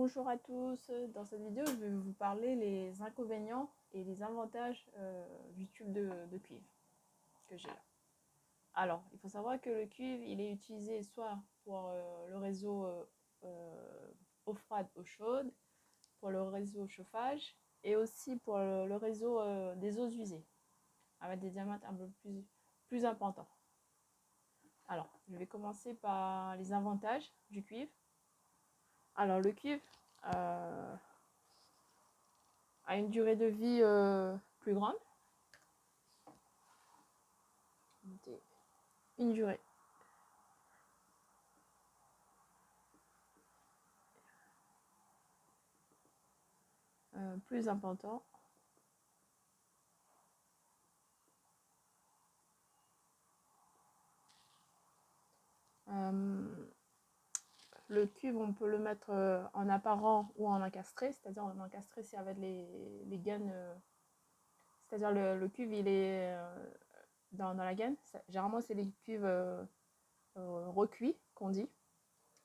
Bonjour à tous, dans cette vidéo je vais vous parler les inconvénients et les avantages du tube de cuivre que j'ai là. Alors, il faut savoir que le cuivre il est utilisé soit pour le réseau eau froide, eau chaude, pour le réseau chauffage et aussi pour le réseau des eaux usées, avec des diamètres un peu plus importants. Alors, je vais commencer par les avantages du cuivre. Alors, le cuivre a une durée de vie plus grande. Une durée plus importante. Le cuivre, on peut le mettre en apparent ou en encastré, c'est-à-dire en encastré, c'est avec les gaines, c'est-à-dire le cuivre, il est dans la gaine. Généralement, c'est les cuivres recuits qu'on dit.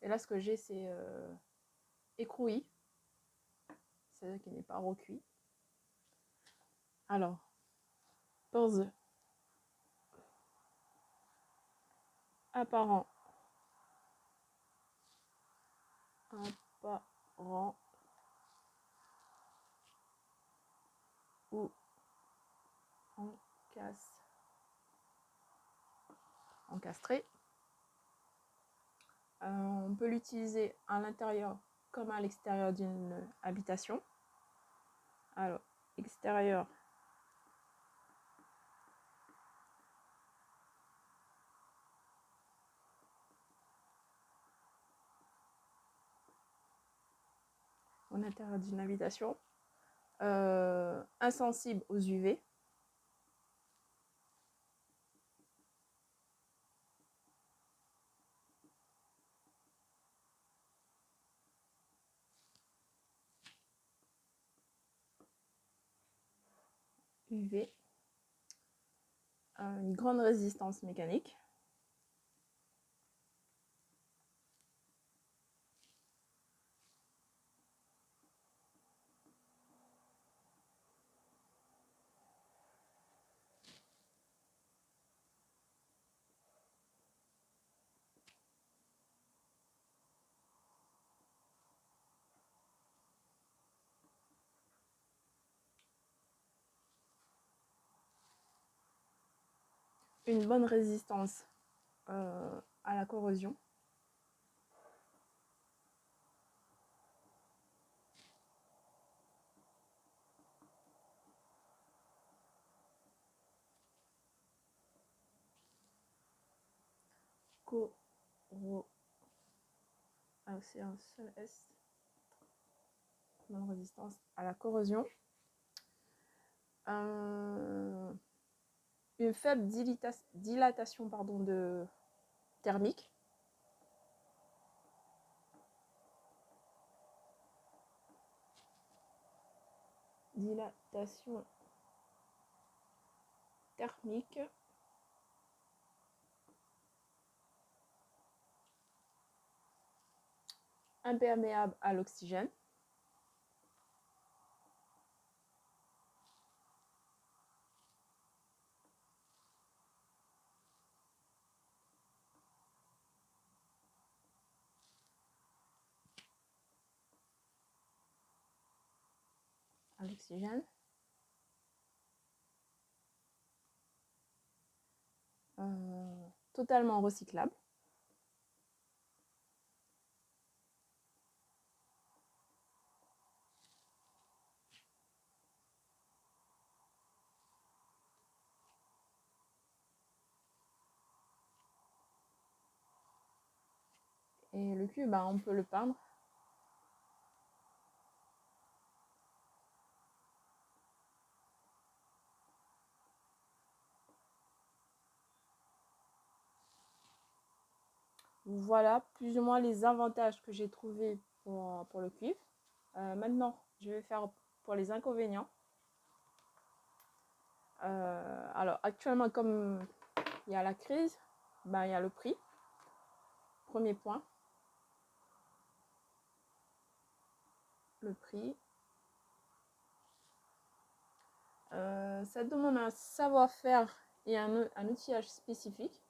Et là, ce que j'ai, c'est écroué, c'est-à-dire qu'il n'est pas recuit. Alors, pose apparent, ou encastré. On peut l'utiliser à l'intérieur comme à l'extérieur d'une habitation. Alors, extérieur, à l'intérieur d'une habitation, insensible aux UV. UV, une grande résistance mécanique. Une bonne résistance à la corrosion. Alors c'est un seul S. Bonne résistance à la corrosion. Une faible dilatation thermique. Dilatation thermique. Imperméable à l'oxygène. À l'oxygène. Totalement recyclable. Et le cuivre, on peut le peindre. Voilà plus ou moins les avantages que j'ai trouvés pour le cuivre. Maintenant, je vais faire pour les inconvénients. Alors actuellement, comme il y a la crise, il y a le prix. Premier point. le prix. Ça demande un savoir-faire et un outillage spécifique.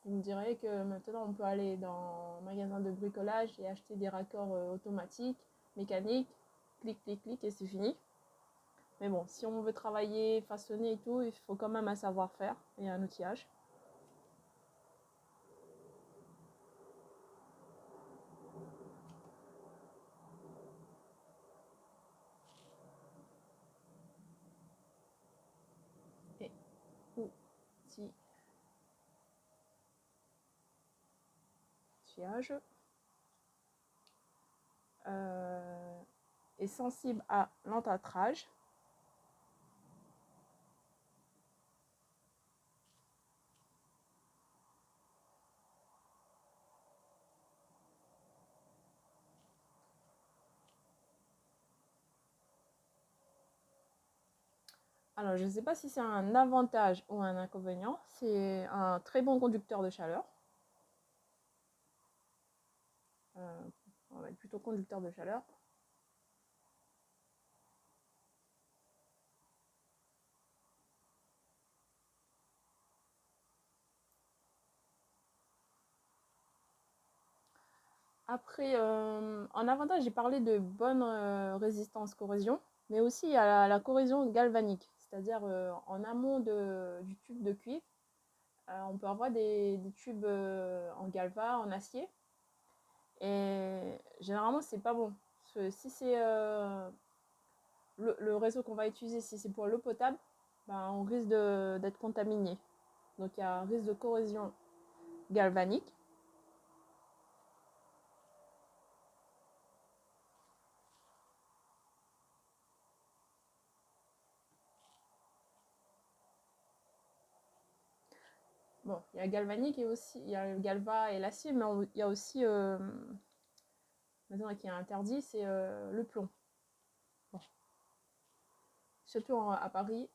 Vous me direz que maintenant on peut aller dans un magasin de bricolage et acheter des raccords automatiques, mécaniques, clic, clic, clic et c'est fini. Mais bon, si on veut travailler, façonner et tout, il faut quand même un savoir-faire et un outillage. Et outillage. Est sensible à l'empâtrage. Alors, je ne sais pas si c'est un avantage ou un inconvénient. C'est un très bon conducteur de chaleur. On va être plutôt conducteur de chaleur. Après, en avantage, j'ai parlé de bonne résistance corrosion, mais aussi il y a la corrosion galvanique, c'est-à-dire en amont du tube de cuivre, on peut avoir des tubes en galva, en acier, et généralement c'est pas bon. Si c'est le réseau qu'on va utiliser, si c'est pour l'eau potable, ben, on risque d'être contaminé. Donc il y a un risque de corrosion galvanique. Bon, il y a galvanique et aussi, il y a le galva et l'acier, mais il y a aussi, maintenant qui est interdit, c'est le plomb. Bon. Surtout à Paris,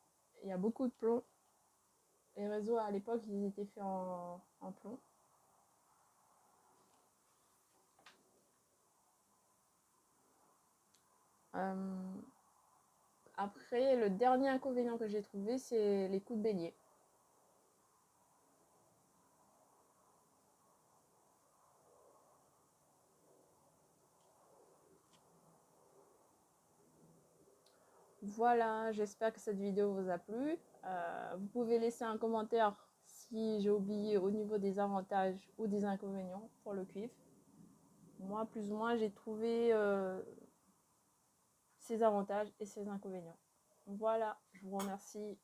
il y a beaucoup de plomb. Les réseaux à l'époque, ils étaient faits en plomb. Après, le dernier inconvénient que j'ai trouvé, c'est les coups de bélier. Voilà, j'espère que cette vidéo vous a plu. Vous pouvez laisser un commentaire si j'ai oublié au niveau des avantages ou des inconvénients pour le cuivre. Moi, plus ou moins, j'ai trouvé ses avantages et ses inconvénients. Voilà, je vous remercie.